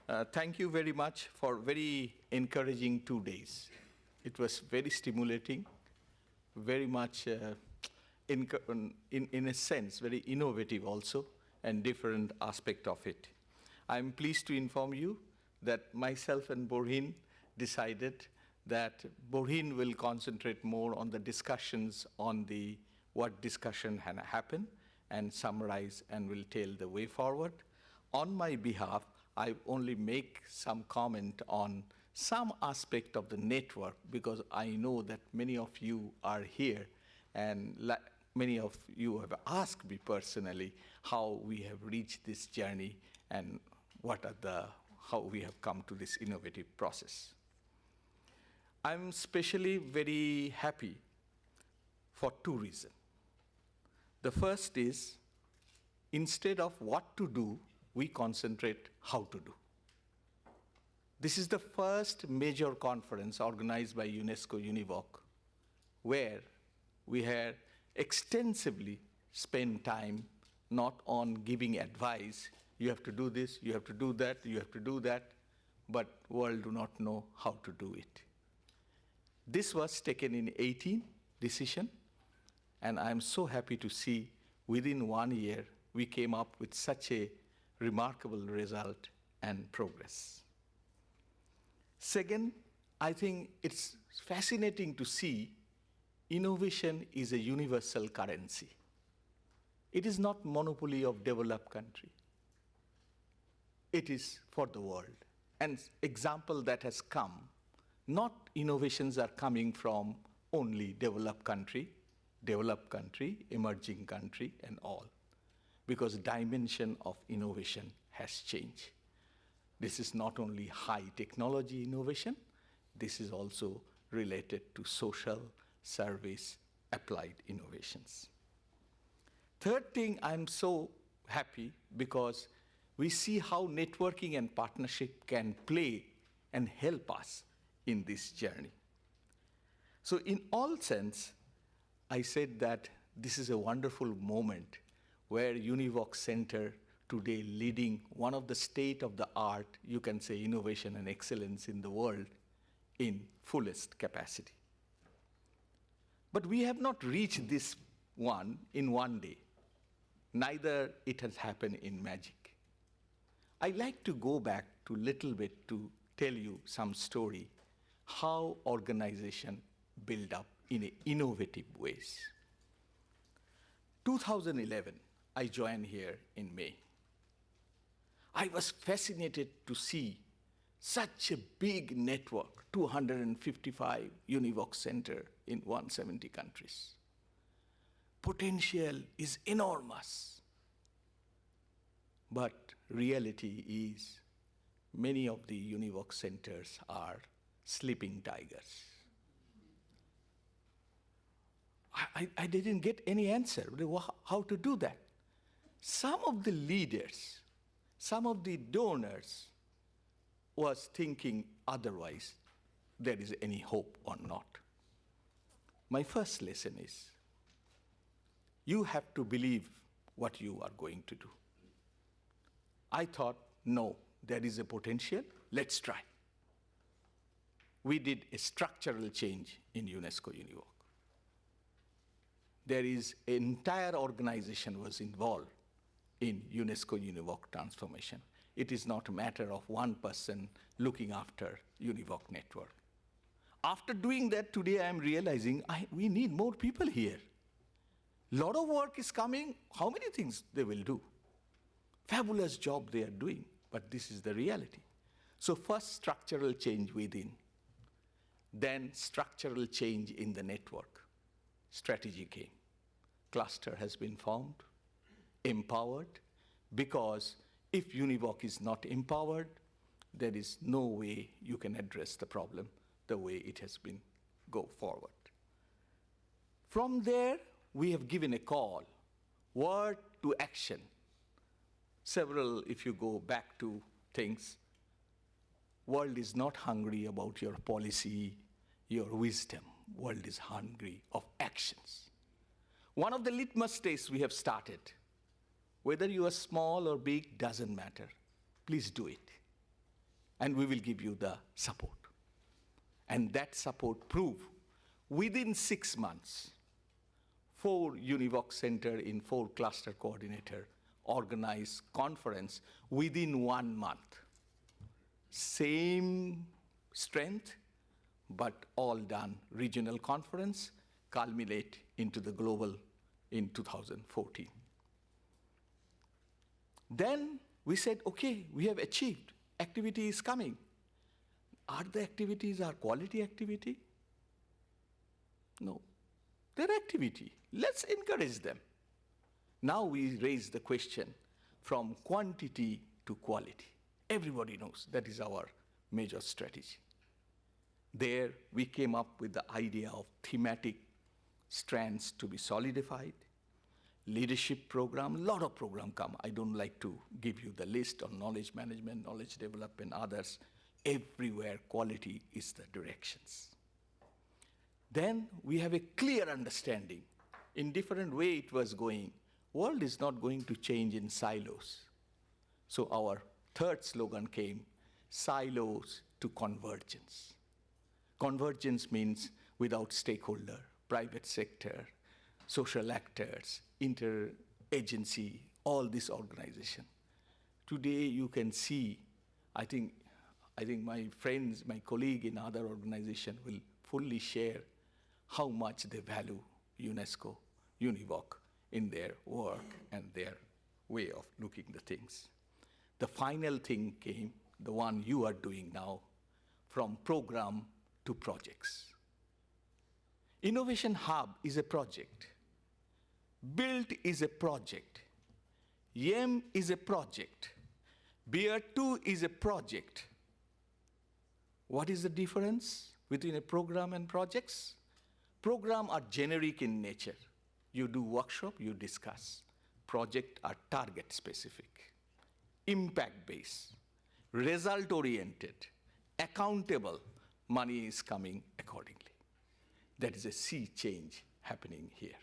Thank you very much for very encouraging 2 days. It was very stimulating, very much, in a sense, very innovative also, and different aspect of it. I'm pleased to inform you that myself and Borhene decided that Borhene will concentrate more on the discussions on the what discussion had happened and summarize and will tell the way forward. On my behalf, I only make some comment on some aspect of the network because I know that many of you are here and many of you have asked me personally how we have reached this journey and how we have come to this innovative process. I'm especially very happy for 2 reasons. The first is, instead of what to do, we concentrate how to do. This is the first major conference organized by UNESCO-UNEVOC, where we had extensively spent time not on giving advice, you have to do this, you have to do that, you have to do that, but world do not know how to do it. This was taken in 18 decision, and I'm so happy to see within 1 year we came up with such a remarkable result and progress. Second, I think it's fascinating to see innovation is a universal currency. It is not monopoly of developed country. It is for the world. And example that has come, not innovations are coming from only developed country, emerging country, and all, because dimension of innovation has changed. This is not only high technology innovation, this is also related to social, service, applied innovations. Third thing, I'm so happy because we see how networking and partnership can play and help us in this journey. So in all sense, I said that this is a wonderful moment where UNEVOC Center today leading one of the state-of-the-art, you can say, innovation and excellence in the world in fullest capacity. But we have not reached this one in 1 day. Neither it has happened in magic. I like to go back to little bit to tell you some story, how organization build up in innovative ways. 2011, I joined here in May. I was fascinated to see such a big network, 255 UNEVOC Center in 170 countries. Potential is enormous. But reality is many of the UNEVOC centers are sleeping tigers. I didn't get any answer. How to do that? Some of the leaders, some of the donors was thinking otherwise, there is any hope or not. My first lesson is, you have to believe what you are going to do. I thought, no, there is a potential, let's try. We did a structural change in UNESCO-UNEVOC. There is an entire organization was involved in UNESCO-UNEVOC transformation. It is not a matter of one person looking after UNEVOC network. After doing that, today I am realizing we need more people here. Lot of work is coming. How many things they will do? Fabulous job they are doing, but this is the reality. So first, structural change within. Then structural change in the network. Strategy came. Cluster has been formed, empowered, because if UNEVOC is not empowered, there is no way you can address the problem the way it has been go forward. From there, we have given a call, word to action. Several, if you go back to things, world is not hungry about your policy, your wisdom. World is hungry of actions. One of the litmus tests we have started, whether you are small or big, doesn't matter. Please do it. and we will give you the support. And that support proved within 6 months, 4 UNEVOC center in 4 cluster coordinator organized conference within 1 month. Same strength, but all done regional conference, culminate into the global in 2014. Then we said, okay, we have achieved, activity is coming. Are the activities our quality activity? No, they're activity. Let's encourage them. Now we raise the question from quantity to quality. Everybody knows that is our major strategy. There we came up with the idea of thematic strands to be solidified, leadership program, a lot of program come. I don't like to give you the list on knowledge management, knowledge development, others. Everywhere quality is the directions. Then we have a clear understanding. In different way it was going. World is not going to change in silos. So our third slogan came, silos to convergence. Convergence means without stakeholder, private sector, social actors, interagency, all this organization. Today you can see, I think my friends, my colleague in other organization will fully share how much they value UNESCO, UNEVOC in their work and their way of looking the things. The final thing came, the one you are doing now, from program to projects. Innovation Hub is a project. Build is a project. YEM is a project. Beer 2 is a project. What is the difference between a program and projects? Programs are generic in nature. You do workshop, you discuss. Projects are target specific, impact based, result oriented, accountable. Money is coming accordingly. That is a sea change happening here.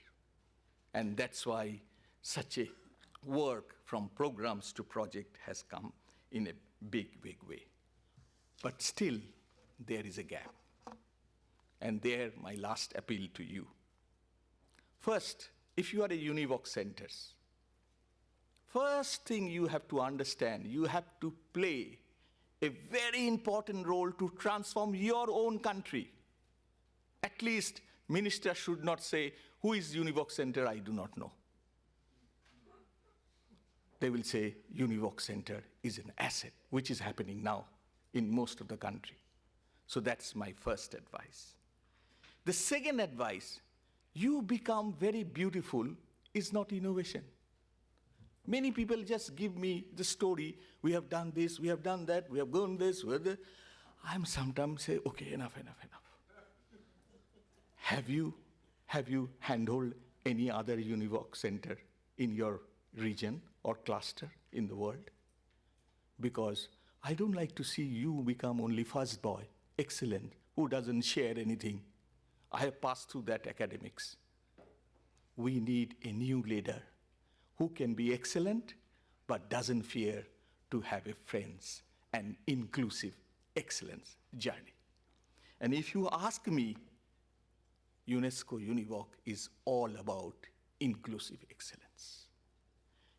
And that's why such a work from programs to project has come in a big, big way. But still, there is a gap. And there, my last appeal to you. First, if you are a UNEVOC centers, first thing you have to understand, you have to play a very important role to transform your own country. At least, minister should not say, who is UNEVOC center, I do not know. They will say, UNEVOC center is an asset, which is happening now in most of the country. So that's my first advice. The second advice, you become very beautiful is not innovation. Many people just give me the story, we have done this, we have done that, we have gone this, we have that. I'm sometimes say, okay, enough. Have you handled any other UNEVOC center in your region or cluster in the world? Because I don't like to see you become only first boy, excellent, who doesn't share anything. I have passed through that academics. We need a new leader who can be excellent, but doesn't fear to have a friends and inclusive excellence journey. And if you ask me, UNESCO-UNEVOC is all about inclusive excellence.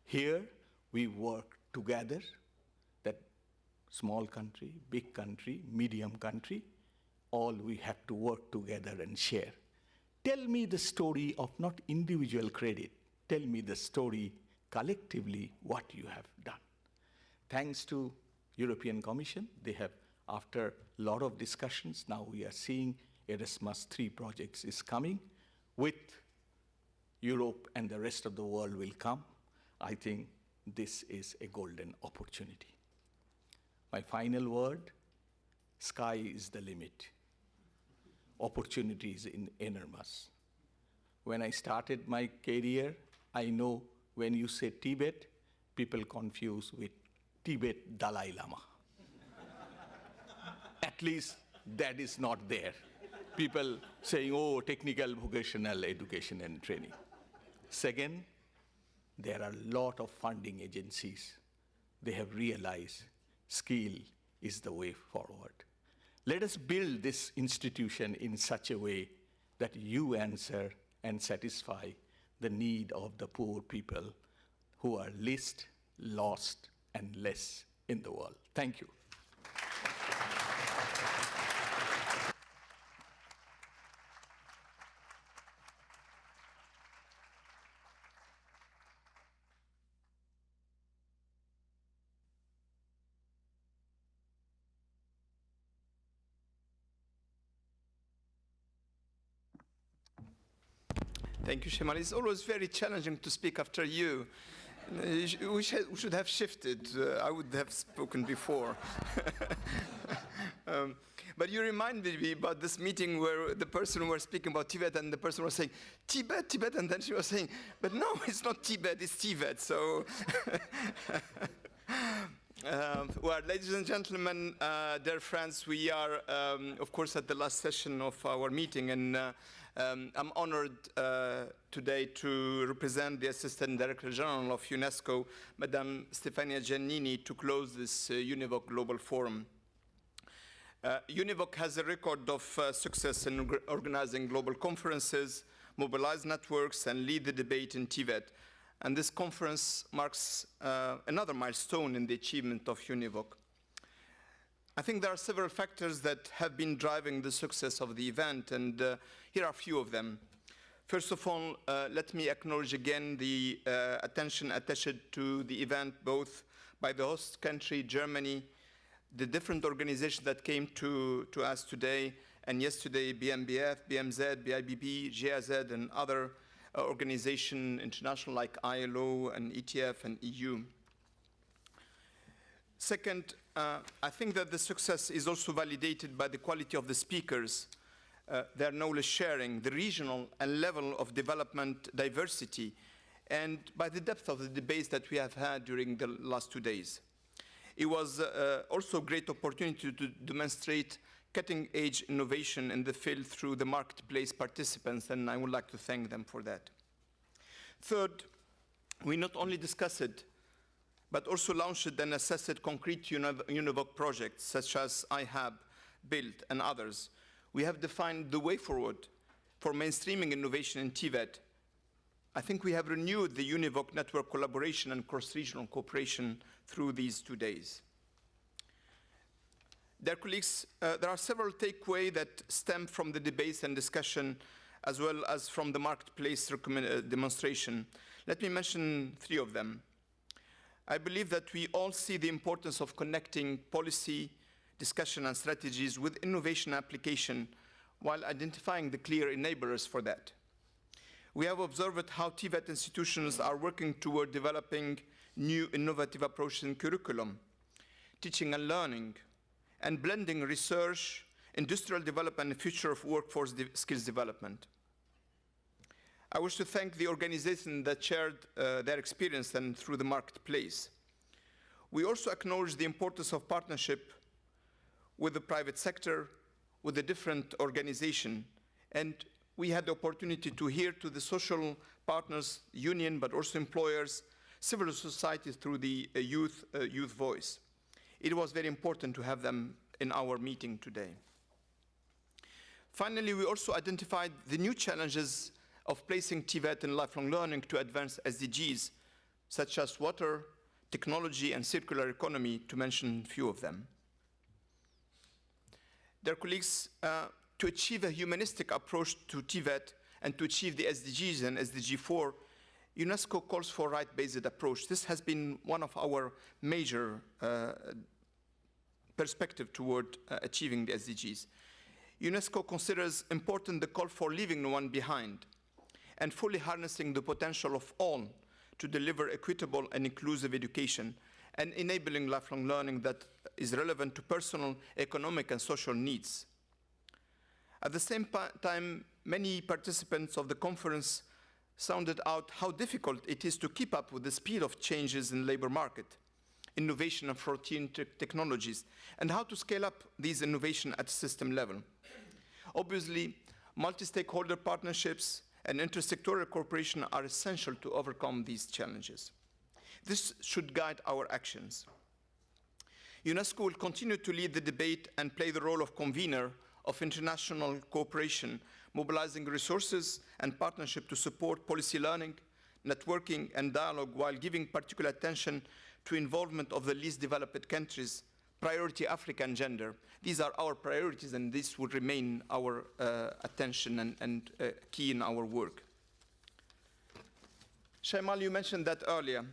Here, we work together, that small country, big country, medium country, all we have to work together and share. Tell me the story of not individual credit. Tell me the story collectively what you have done. Thanks to European Commission, they have, after a lot of discussions, now we are seeing Erasmus 3 projects is coming with Europe and the rest of the world will come. I think this is a golden opportunity. My final word, sky is the limit. Opportunities in enormous. When I started my career, I know when you say Tibet, people confuse with Tibet Dalai Lama. At least that is not there. People saying, oh, technical vocational education and training. Second, there are a lot of funding agencies. They have realized skill, is the way forward. Let us build this institution in such a way that you answer and satisfy the need of the poor people who are least, lost, and less in the world. Thank you. Thank you, Shyamal. It's always very challenging to speak after you. We should have shifted. I would have spoken before. But you reminded me about this meeting where the person was speaking about Tibet and the person was saying, Tibet, Tibet, and then she was saying, but no, it's not Tibet, it's TVET. So, well, ladies and gentlemen, dear friends, we are, of course, at the last session of our meeting, and I'm honored today to represent the Assistant Director General of UNESCO, Madame Stefania Giannini, to close this UNEVOC Global Forum. UNEVOC has a record of success in organizing global conferences, mobilize networks, and lead the debate in TVET. And this conference marks another milestone in the achievement of UNEVOC. I think there are several factors that have been driving the success of the event, and here are a few of them. First of all, let me acknowledge again the attention attached to the event, both by the host country, Germany, the different organizations that came to us today, and yesterday, BMBF, BMZ, BIBB, GIZ, and other organizations, international like ILO and ETF and EU. Second, I think that the success is also validated by the quality of the speakers, their knowledge sharing, the regional and level of development diversity, and by the depth of the debates that we have had during the last 2 days. It was also a great opportunity to demonstrate cutting-edge innovation in the field through the marketplace participants, and I would like to thank them for that. Third, we not only discussed it, but also launched and assessed concrete UNEVOC projects, such as iHub, Build, and others. We have defined the way forward for mainstreaming innovation in TVET. I think we have renewed the UNEVOC network collaboration and cross-regional cooperation through these 2 days. Dear colleagues, there are several takeaways that stem from the debates and discussion, as well as from the marketplace demonstration. Let me mention 3 of them. I believe that we all see the importance of connecting policy, discussion, and strategies with innovation application while identifying the clear enablers for that. We have observed how TVET institutions are working toward developing new innovative approaches in curriculum, teaching and learning, and blending research, industrial development, and future of workforce skills development. I wish to thank the organization that shared their experience and through the marketplace. We also acknowledge the importance of partnership with the private sector, with the different organizations, and we had the opportunity to hear to the social partners, union, but also employers, civil society through the youth voice. It was very important to have them in our meeting today. Finally, we also identified the new challenges of placing TVET in lifelong learning to advance SDGs, such as water, technology, and circular economy, to mention a few of them. Dear colleagues, to achieve a humanistic approach to TVET and to achieve the SDGs and SDG 4, UNESCO calls for right-based approach. This has been one of our major perspectives toward achieving the SDGs. UNESCO considers important the call for leaving no one behind and fully harnessing the potential of all to deliver equitable and inclusive education and enabling lifelong learning that is relevant to personal, economic, and social needs. At the same time, many participants of the conference sounded out how difficult it is to keep up with the speed of changes in the labor market, innovation and frontier technologies, and how to scale up these innovations at system level. Obviously, multi-stakeholder partnerships and intersectoral cooperation are essential to overcome these challenges. This should guide our actions. UNESCO will continue to lead the debate and play the role of convener of international cooperation, mobilizing resources and partnership to support policy learning, networking, and dialogue, while giving particular attention to involvement of the least developed countries, priority Africa and gender. These are our priorities, and this will remain our attention and key in our work. Shyamal, you mentioned that earlier.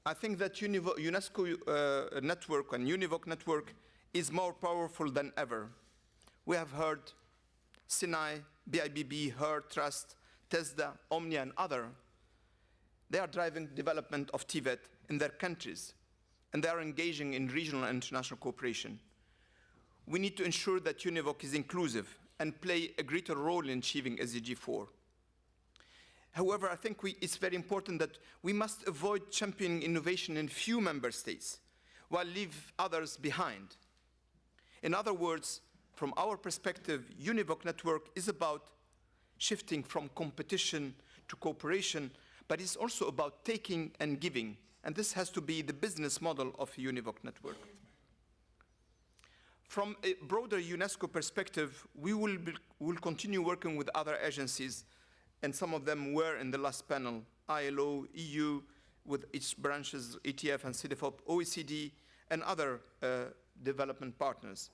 I think that UNESCO network and UNEVOC network is more powerful than ever. We have heard Sinai, BIBB, HER, Trust, TESDA, Omnia, and others. They are driving development of TVET in their countries, and they are engaging in regional and international cooperation. We need to ensure that UNEVOC is inclusive and play a greater role in achieving SDG 4. However, I think it's very important that we must avoid championing innovation in few member states while leave others behind. In other words, from our perspective, UNEVOC network is about shifting from competition to cooperation, but it's also about taking and giving. And this has to be the business model of a UNEVOC network. From a broader UNESCO perspective, we will continue working with other agencies, and some of them were in the last panel: ILO, EU, with its branches, ETF and CDFOP, OECD, and other development partners.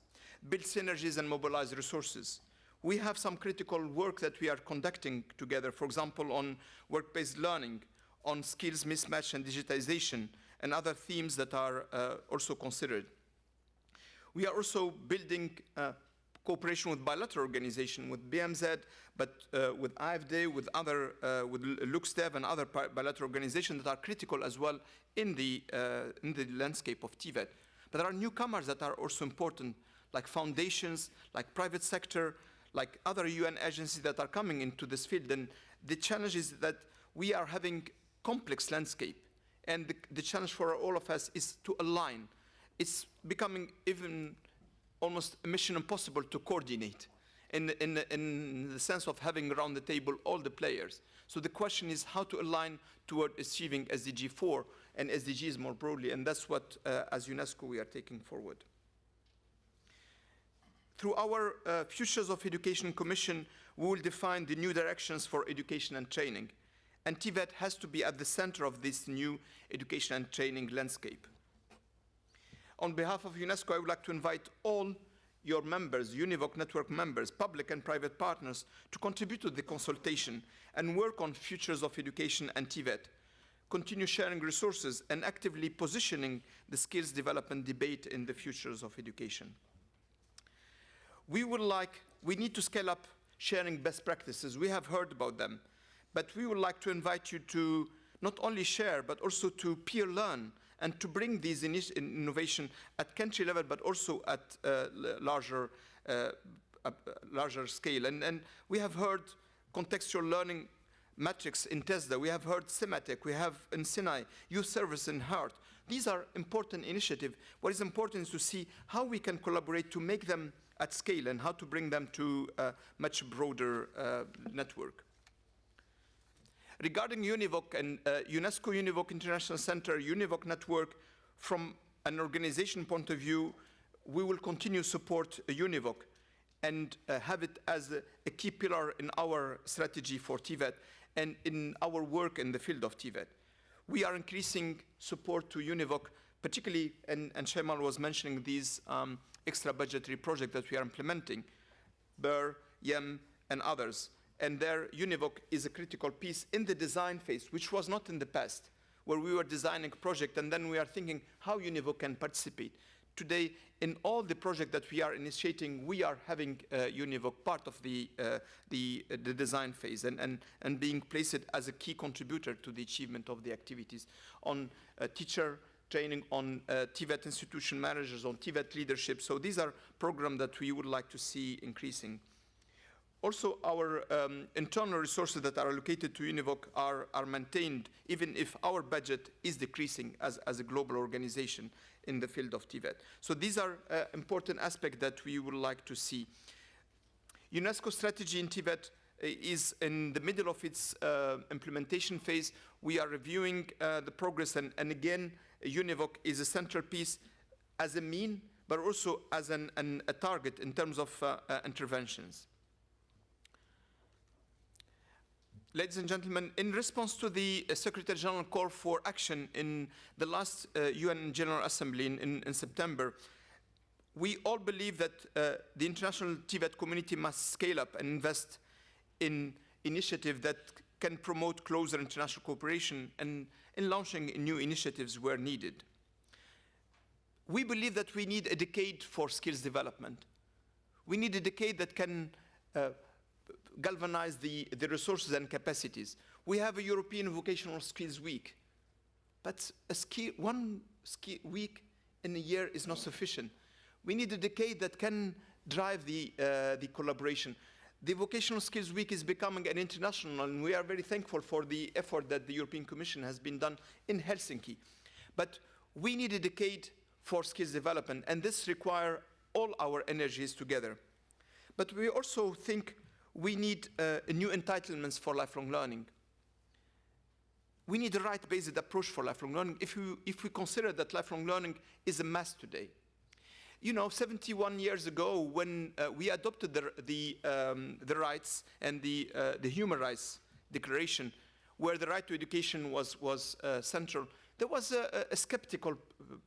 Build synergies and mobilize resources. We have some critical work that we are conducting together, for example, on work-based learning, on skills mismatch and digitization, and other themes that are also considered. We are also building cooperation with bilateral organizations, with BMZ, but with AFD, with other, with LuxDev and other bilateral organizations that are critical as well in the landscape of TVET. But there are newcomers that are also important, like foundations, like private sector, like other UN agencies that are coming into this field. And the challenge is that we are having complex landscape. And the challenge for all of us is to align. It's becoming even almost a mission impossible to coordinate in the sense of having around the table all the players. So the question is how to align toward achieving SDG 4 and SDGs more broadly. And that's what, as UNESCO, we are taking forward. Through our Futures of Education Commission, we will define the new directions for education and training. And TVET has to be at the center of this new education and training landscape. On behalf of UNESCO, I would like to invite all your members, UNEVOC network members, public and private partners, to contribute to the consultation and work on Futures of Education and TVET. Continue sharing resources and actively positioning the skills development debate in the Futures of Education. We need to scale up sharing best practices. We have heard about them, but we would like to invite you to not only share, but also to peer learn and to bring these innovation at country level, but also at larger scale. And we have heard contextual learning metrics in TESDA. We have heard Thematic. We have in Sinai, Youth Service in HEART. These are important initiatives. What is important is to see how we can collaborate to make them at scale and how to bring them to a much broader network. Regarding UNEVOC and UNESCO-UNEVOC International Center, UNEVOC network, from an organization point of view, we will continue to support UNEVOC and have it as a key pillar in our strategy for TVET and in our work in the field of TVET. We are increasing support to UNEVOC, particularly, and Shyamal was mentioning these extra budgetary projects that we are implementing, BER, YEM, and others. And there, UNEVOC is a critical piece in the design phase, which was not in the past, where we were designing a project and then we are thinking how UNEVOC can participate. Today, in all the projects that we are initiating, we are having UNEVOC part of the design phase and being placed as a key contributor to the achievement of the activities on teacher training, on TVET institution managers, on TVET leadership. So these are programs that we would like to see increasing. Also, our internal resources that are allocated to UNEVOC are maintained, even if our budget is decreasing as a global organization in the field of TVET. So these are important aspects that we would like to see. UNESCO strategy in TVET is in the middle of its implementation phase. We are reviewing the progress, and again, UNEVOC is a central piece. as a mean, but also as a target in terms of interventions. Ladies and gentlemen, in response to the Secretary General call for action in the last UN General Assembly in September, we all believe that the international TVET community must scale up and invest in initiatives that can promote closer international cooperation and in launching new initiatives where needed. We believe that we need a decade for skills development. We need a decade that can galvanize the resources and capacities. We have a European Vocational Skills Week, but one week in a year is not sufficient. We need a decade that can drive the collaboration. The Vocational Skills Week is becoming an international, and we are very thankful for the effort that the European Commission has been done in Helsinki. But we need a decade for skills development, and this requires all our energies together. But we also think we need new entitlements for lifelong learning. We need a right-based approach for lifelong learning if we consider that lifelong learning is a must today. You know, 71 years ago, when we adopted the rights and the Human Rights Declaration, where the right to education was central, there was a skeptical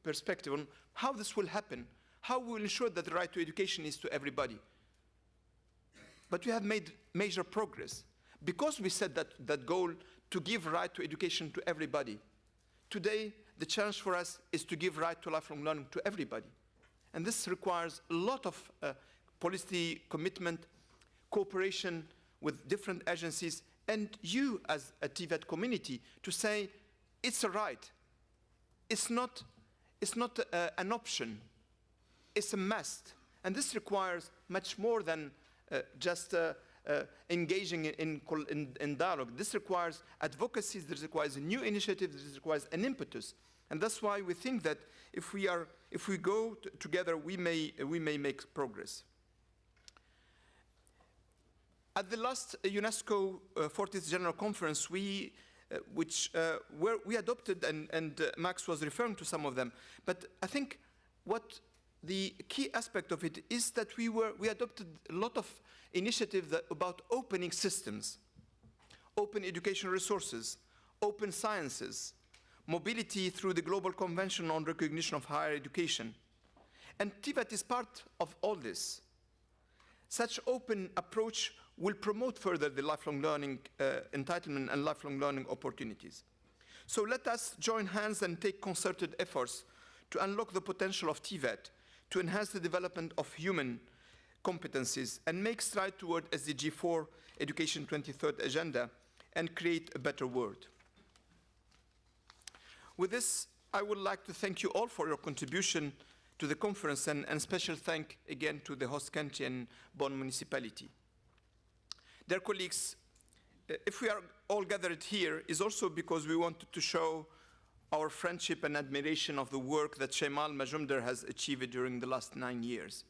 perspective on how this will happen, how we will ensure that the right to education is to everybody. But we have made major progress because we set that goal to give right to education to everybody. Today, the challenge for us is to give right to lifelong learning to everybody. And this requires a lot of policy commitment, cooperation with different agencies, and you as a TVET community to say, it's a right. It's not an option. It's a must. And this requires much more than just engaging in dialogue. This requires advocacy, this requires a new initiative, this requires an impetus. And that's why we think that if we go together, we may make progress. At the last UNESCO 40th General Conference, we adopted, and Max was referring to some of them, but I think what the key aspect of it is that we adopted a lot of initiatives about opening systems, open education resources, open sciences, mobility through the Global Convention on Recognition of Higher Education. And TVET is part of all this. Such open approach will promote further the lifelong learning entitlement and lifelong learning opportunities. So let us join hands and take concerted efforts to unlock the potential of TVET, to enhance the development of human competencies and make stride toward SDG 4 Education 2030 agenda and create a better world. With this, I would like to thank you all for your contribution to the conference and special thank again to the host country and Bonn municipality. Dear colleagues, if we are all gathered here is also because we wanted to show our friendship and admiration of the work that Shyamal Majumdar has achieved during the last 9 years.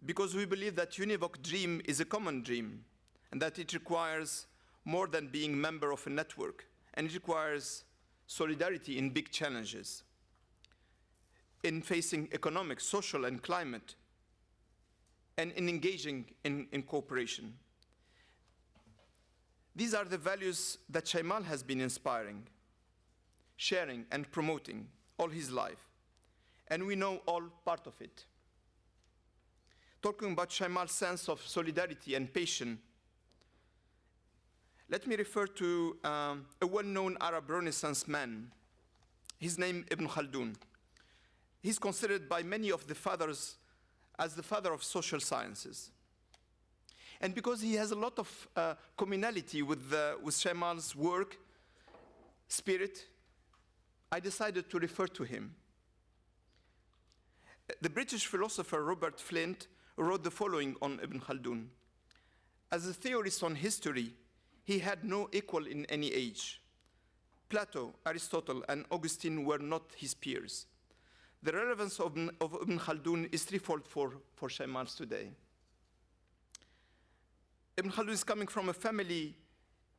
Because we believe that UNEVOC dream is a common dream and that it requires more than being a member of a network, and it requires solidarity in big challenges, in facing economic, social, and climate, and in engaging in cooperation. These are the values that Shyamal has been inspiring, sharing, and promoting all his life, and we know all part of it. Talking about Shyamal's sense of solidarity and passion, let me refer to a well-known Arab Renaissance man. His name Ibn Khaldun. He's considered by many of the fathers as the father of social sciences. And because he has a lot of commonality with Shyamal's work, spirit, I decided to refer to him. The British philosopher Robert Flint wrote the following on Ibn Khaldun. As a theorist on history, he had no equal in any age. Plato, Aristotle, and Augustine were not his peers. The relevance of Ibn Khaldun is threefold for Shyamal today. Ibn Khaldun is coming from a family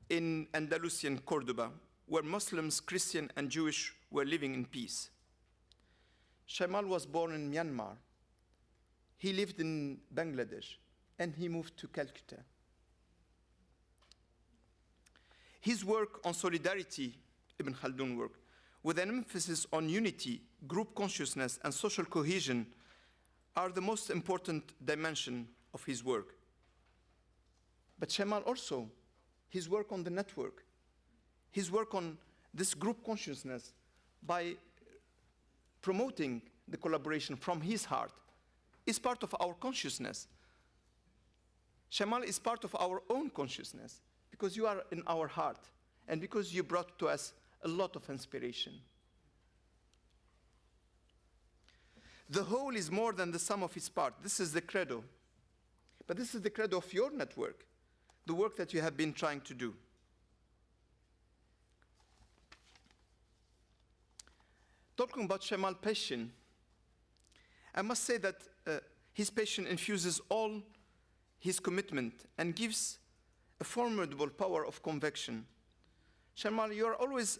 in Andalusian Cordoba, where Muslims, Christian, and Jewish were living in peace. Shyamal was born in Myanmar. He lived in Bangladesh, and he moved to Calcutta. His work on solidarity, Ibn Khaldun work, with an emphasis on unity, group consciousness, and social cohesion are the most important dimension of his work. But Shyamal also, his work on the network, his work on this group consciousness by promoting the collaboration from his heart is part of our consciousness. Shyamal is part of our own consciousness because you are in our heart and because you brought to us a lot of inspiration. The whole is more than the sum of its parts. This is the credo. But this is the credo of your network, the work that you have been trying to do. Talking about Shyamal's passion, I must say that his passion infuses all his commitment and gives a formidable power of conviction. Shyamal, you are always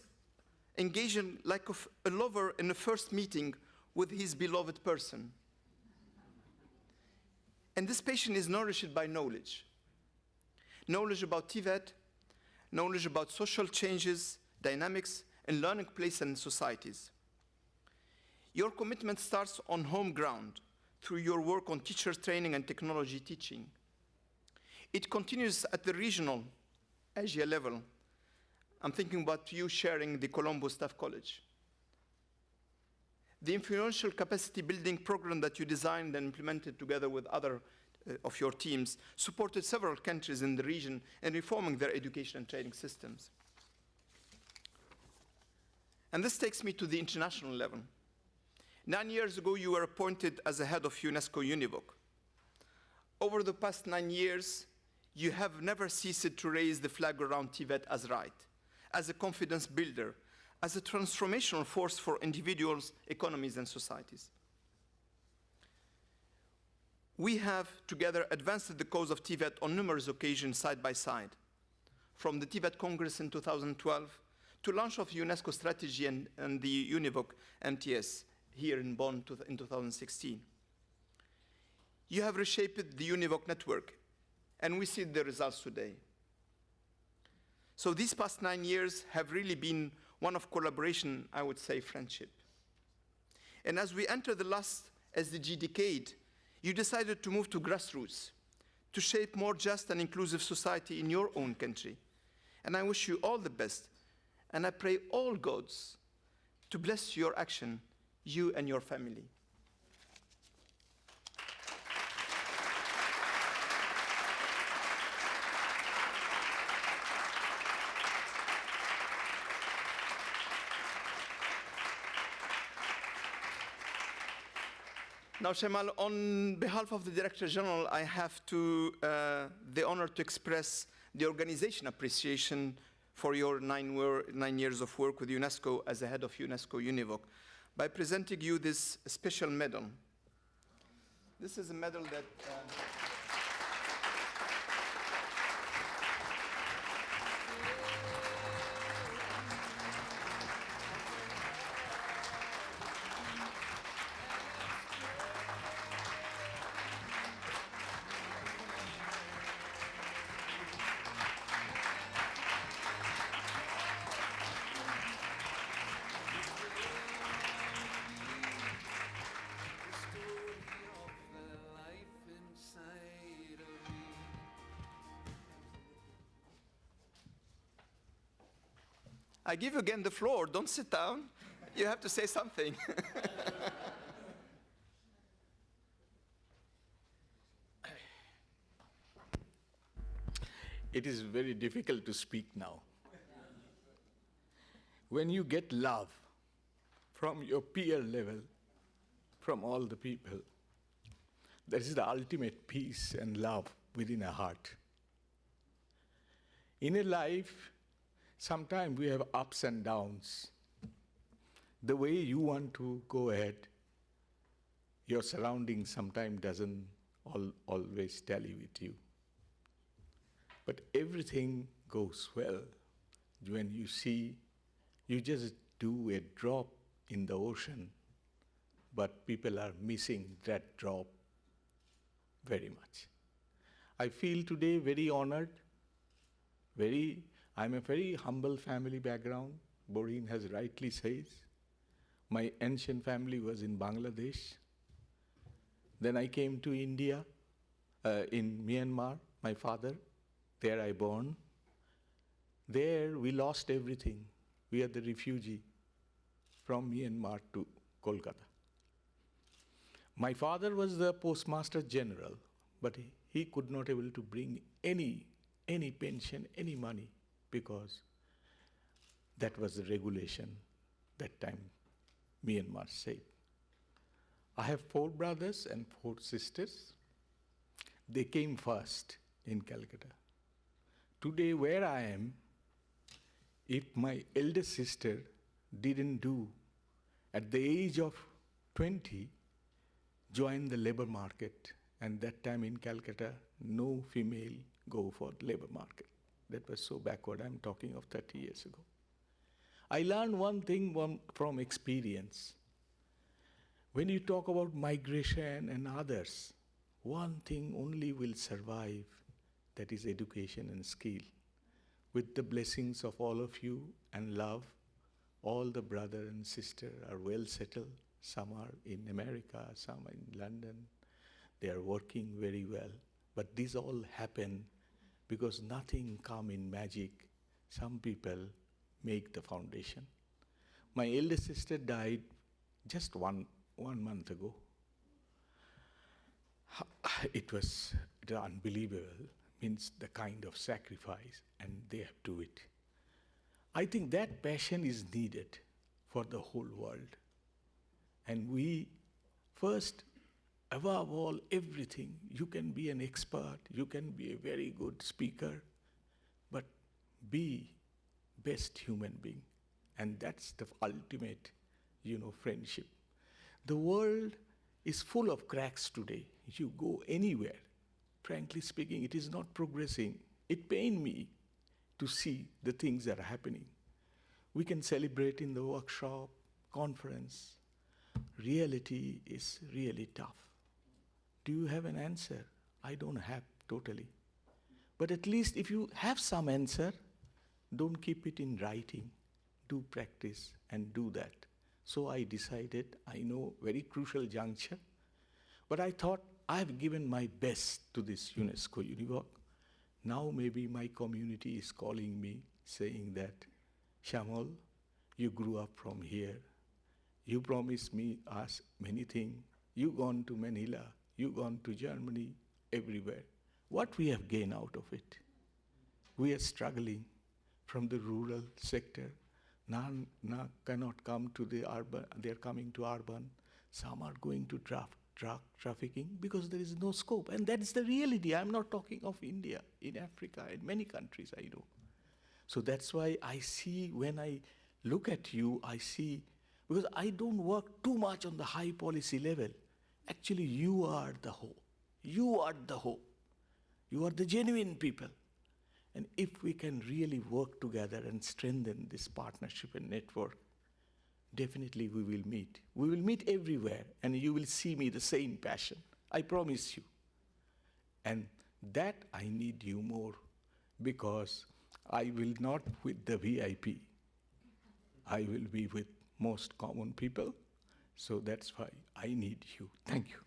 engaging like a lover in a first meeting with his beloved person. And this passion is nourished by knowledge. Knowledge about TVET, knowledge about social changes, dynamics, and learning places and societies. Your commitment starts on home ground through your work on teacher training and technology teaching. It continues at the regional Asia level. I'm thinking about you sharing the Colombo Staff College. The influential capacity building program that you designed and implemented together with other of your teams supported several countries in the region in reforming their education and training systems. And this takes me to the international level. 9 years ago, you were appointed as the head of UNESCO-UNEVOC. Over the past 9 years, you have never ceased to raise the flag around TVET as right, as a confidence builder, as a transformational force for individuals, economies, and societies. We have together advanced the cause of TVET on numerous occasions side by side, from the TVET Congress in 2012 to launch of UNESCO strategy and the UNEVOC MTS here in Bonn in 2016. You have reshaped the UNEVOC network, and we see the results today. So these past 9 years have really been one of collaboration, I would say friendship. And as we enter the last SDG decade, you decided to move to grassroots, to shape more just and inclusive society in your own country. And I wish you all the best, and I pray all gods to bless your action, you and your family. Now, Shyamal, on behalf of the Director General, I have the honor to express the organization appreciation for your 9 years of work with UNESCO as the head of UNESCO-UNEVOC by presenting you this special medal. This is a medal that I give you again the floor. Don't sit down. You have to say something. It is very difficult to speak now. When you get love from your peer level, from all the people, that is the ultimate peace and love within a heart. In a life, sometimes we have ups and downs. The way you want to go ahead, your surroundings sometimes doesn't always tally with you. But everything goes well when you see, you just do a drop in the ocean but people are missing that drop very much. I feel today very honored, I'm a very humble family background, Borhene has rightly said. My ancient family was in Bangladesh. Then I came to India, in Myanmar, my father, there I born. There we lost everything. We are the refugee from Myanmar to Kolkata. My father was the postmaster general, but he could not able to bring any pension, any money, because that was the regulation that time Myanmar said. I have 4 brothers and 4 sisters. They came first in Calcutta. Today, where I am, if my eldest sister didn't do, at the age of 20, join the labor market, and that time in Calcutta, no female go for labor market. That was so backward. I'm talking of 30 years ago. I learned one thing from experience. When you talk about migration and others, one thing only will survive, that is education and skill. With the blessings of all of you and love, all the brother and sister are well settled. Some are in America, some are in London. They are working very well. But these all happen because nothing come in magic. Some people make the foundation. My eldest sister died just one month ago. It was unbelievable, means the kind of sacrifice, and they have to do it. I think that passion is needed for the whole world. And we, first, above all, everything, you can be an expert, you can be a very good speaker, but be best human being. And that's the ultimate, friendship. The world is full of cracks today. You go anywhere. Frankly speaking, it is not progressing. It pains me to see the things that are happening. We can celebrate in the workshop, conference. Reality is really tough. Do you have an answer? I don't have totally. But at least if you have some answer, don't keep it in writing. Do practice and do that. So I decided, I know, very crucial juncture, but I thought I have given my best to this UNESCO-UNEVOC. Now maybe my community is calling me, saying that, Shyamal, you grew up from here. You promised me us many things. You gone to Manila, you gone to Germany, everywhere. What we have gained out of it? We are struggling from the rural sector. None cannot come to the urban, they are coming to urban. Some are going to drug trafficking because there is no scope. And that's the reality. I'm not talking of India, in Africa, in many countries I know. So that's why I see, when I look at you, I see, because I don't work too much on the high policy level. Actually, you are the hope. You are the hope. You are the genuine people. And if we can really work together and strengthen this partnership and network, definitely we will meet. We will meet everywhere, and you will see me the same passion. I promise you. And that I need you more, because I will not with the VIP. I will be with most common people. So that's why I need you. Thank you.